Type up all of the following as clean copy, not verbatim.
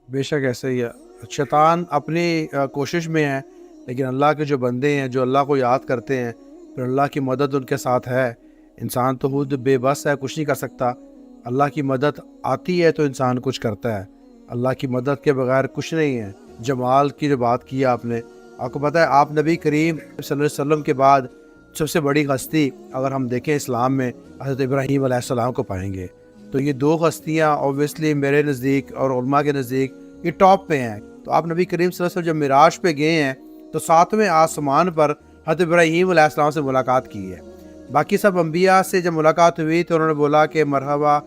بے شک ایسے ہی ہے۔ شیطان اپنی کوشش میں ہے، لیکن اللہ کے جو بندے ہیں جو اللہ کو یاد کرتے ہیں، پھر اللہ کی مدد ان کے ساتھ ہے۔ انسان تو خود بے بس ہے، کچھ نہیں کر سکتا۔ اللہ کی مدد آتی ہے تو انسان کچھ کرتا ہے، اللہ کی مدد کے بغیر کچھ نہیں ہے۔ جمال کی جو بات کی آپ نے، آپ کو پتہ ہے آپ نبی کریم صلی اللہ علیہ وسلم کے بعد سب سے بڑی ہستی اگر ہم دیکھیں اسلام میں حضرت ابراہیم علیہ السلام کو پائیں گے۔ تو یہ دو ہستیاں اوبویسلی میرے نزدیک اور علماء کے نزدیک یہ ٹاپ پہ ہیں۔ تو آپ نبی کریم صلی اللہ علیہ وسلم جب معراج پہ گئے ہیں تو ساتویں آسمان پر حضرت ابراہیم علیہ السلام سے ملاقات کی ہے۔ باقی سب انبیاء سے جب ملاقات ہوئی تو انہوں نے بولا کہ مرحبا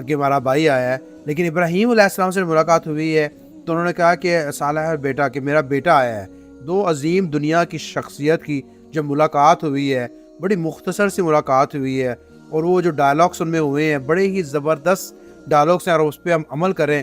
کہ ہمارا بھائی آیا ہے، لیکن ابراہیم علیہ السلام سے ملاقات ہوئی ہے تو انہوں نے کہا کہ صالح بیٹا، کہ میرا بیٹا آیا ہے۔ دو عظیم دنیا کی شخصیت کی جب ملاقات ہوئی ہے، بڑی مختصر سی ملاقات ہوئی ہے، اور وہ جو ڈائلاگس ان میں ہوئے ہیں بڑے ہی زبردست ڈائلاگس ہیں، اور اس پہ ہم عمل کریں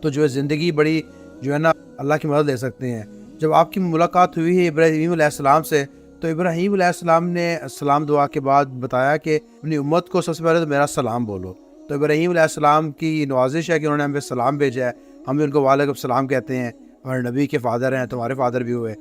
تو جو ہے زندگی بڑی جو ہے نا اللہ کی مدد لے سکتے ہیں۔ جب آپ کی ملاقات ہوئی ہے ابراہیم علیہ السلام سے تو ابراہیم علیہ السلام نے سلام دعا کے بعد بتایا کہ اپنی امت کو سب سے پہلے تو میرا سلام بولو۔ تو ابراہیم علیہ السلام کی نوازش ہے کہ انہوں نے ہمیں سلام بھیجا ہے، ہم بھی ان کو وعلیکم السلام کہتے ہیں، ہمارے نبی کے فادر ہیں، تمہارے فادر بھی ہوئے۔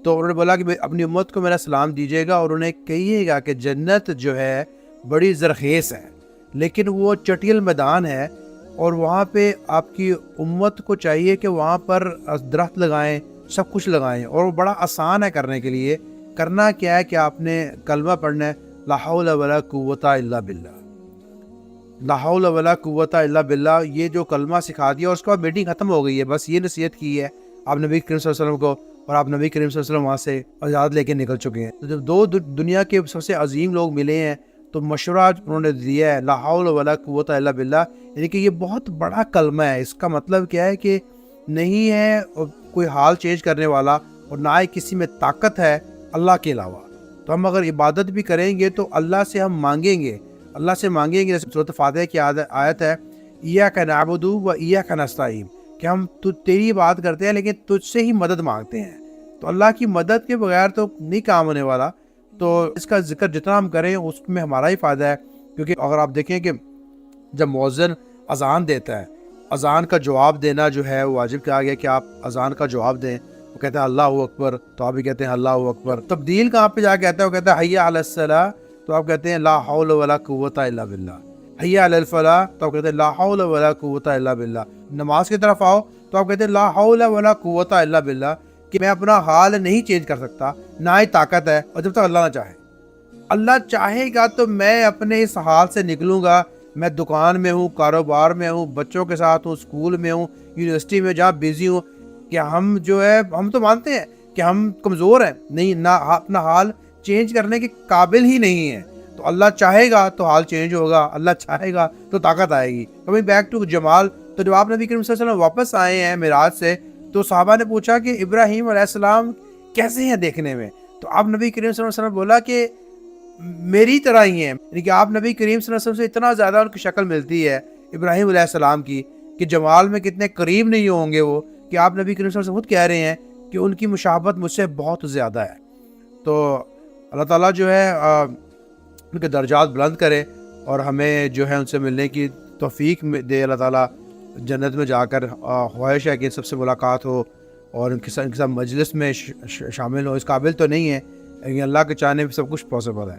تو انہوں نے بولا کہ اپنی امت کو میرا سلام دیجیے گا، اور انہیں کہیے گا کہ جنت جو ہے بڑی زرخیز ہے، لیکن وہ چٹیل میدان ہے، اور وہاں پہ آپ کی امت کو چاہیے کہ وہاں پر درخت لگائیں، سب کچھ لگائیں، اور وہ بڑا آسان ہے کرنے کے لیے۔ کرنا کیا ہے کہ آپ نے کلمہ پڑھنا ہے، لا حول ولا قوت الا باللہ، لا حول ولا قوت الا باللہ۔ یہ جو کلمہ سکھا دیا اور اس کے بعد میٹنگ ختم ہو گئی ہے، بس یہ نصیحت کی ہے آپ نبی کریم صلی اللہ علیہ وسلم کو، اور آپ نبی کریم صلی اللہ علیہ وسلم وہاں سے اجازت لے کے نکل چکے ہیں۔ تو جب دو دنیا کے سب سے عظیم لوگ ملے ہیں تو مشورہ انہوں نے دیا ہے لا حول ولا قوت الا باللہ، یعنی کہ یہ بہت بڑا کلمہ ہے۔ اس کا مطلب کیا ہے کہ نہیں ہے کوئی حال چینج کرنے والا، اور نہ ہی کسی میں طاقت ہے اللہ کے علاوہ۔ تو ہم اگر عبادت بھی کریں گے تو اللہ سے ہم مانگیں گے، اللہ سے مانگیں گے۔ جیسے سورۃ فاتحہ کی آیت ہے ایاک نعبد و ایاک نستعین، کہ ہم تیری بات کرتے ہیں لیکن تجھ سے ہی مدد مانگتے ہیں۔ تو اللہ کی مدد کے بغیر تو نہیں کام ہونے والا۔ تو اس کا ذکر جتنا ہم کریں اس میں ہمارا ہی فائدہ ہے، کیونکہ اگر آپ دیکھیں کہ جب مؤذن اذان دیتا ہے، اذان کا جواب دینا جو ہے وہ واجب کہا گیا کہ آپ اذان کا جواب دیں۔ وہ کہتے ہیں اللہ اکبر، تو آپ بھی کہتے ہیں اللہ اکبر۔ تبدیل کہاں پہ جا کے کہتا ہے، وہ کہتا ہے حی علی الصلاۃ، تو آپ کہتے ہیں لا حول ولا قوت الا باللہ۔ حی علی الفلاح، تو آپ کہتے ہیں لا حول ولا قوت الا باللہ۔ نماز کی طرف آؤ تو آپ کہتے ہیں لا حول ولا قوت الا باللہ، کہ میں اپنا حال نہیں چینج کر سکتا، نہ ہی طاقت ہے، اور جب تک اللہ نہ چاہے۔ اللہ چاہے گا تو میں اپنے اس حال سے نکلوں گا۔ میں دکان میں ہوں، کاروبار میں ہوں، بچوں کے ساتھ ہوں، اسکول میں ہوں، یونیورسٹی میں جہاں بیزی ہوں، کہ ہم جو ہے ہم تو مانتے ہیں کہ ہم کمزور ہیں، نہیں نہ اپنا حال چینج کرنے کے قابل ہی نہیں ہیں۔ تو اللہ چاہے گا تو حال چینج ہوگا، اللہ چاہے گا تو طاقت آئے گی۔ کبھی بیک ٹو جمال، تو جب آپ نبی کریم صلی اللہ علیہ وسلم واپس آئے ہیں معراج سے تو صحابہ نے پوچھا کہ ابراہیم علیہ السلام کیسے ہیں دیکھنے میں؟ تو آپ نبی کریم صلی اللہ علیہ وسلم بولا کہ میری طرح ہی ہیں، یعنی کہ آپ نبی کریم صلی اللہ علیہ وسلم سے اتنا زیادہ ان کی شکل ملتی ہے ابراہیم علیہ السلام کی، کہ جمال میں کتنے قریب نہیں ہوں گے وہ، کہ آپ نبی کریم صلی اللہ علیہ وسلم خود کہہ رہے ہیں کہ ان کی مشابہت مجھ سے بہت زیادہ ہے۔ تو اللہ تعالیٰ جو ہے ان کے درجات بلند کرے، اور ہمیں جو ہے ان سے ملنے کی توفیق دے اللہ تعالیٰ۔ جنت میں جا کر خواہش ہے کہ ان سب سے ملاقات ہو، اور ان کے ساتھ مجلس میں شامل ہو۔ اس قابل تو نہیں ہے، لیکن اللہ کے چاہنے پہ سب کچھ پاسبل ہے۔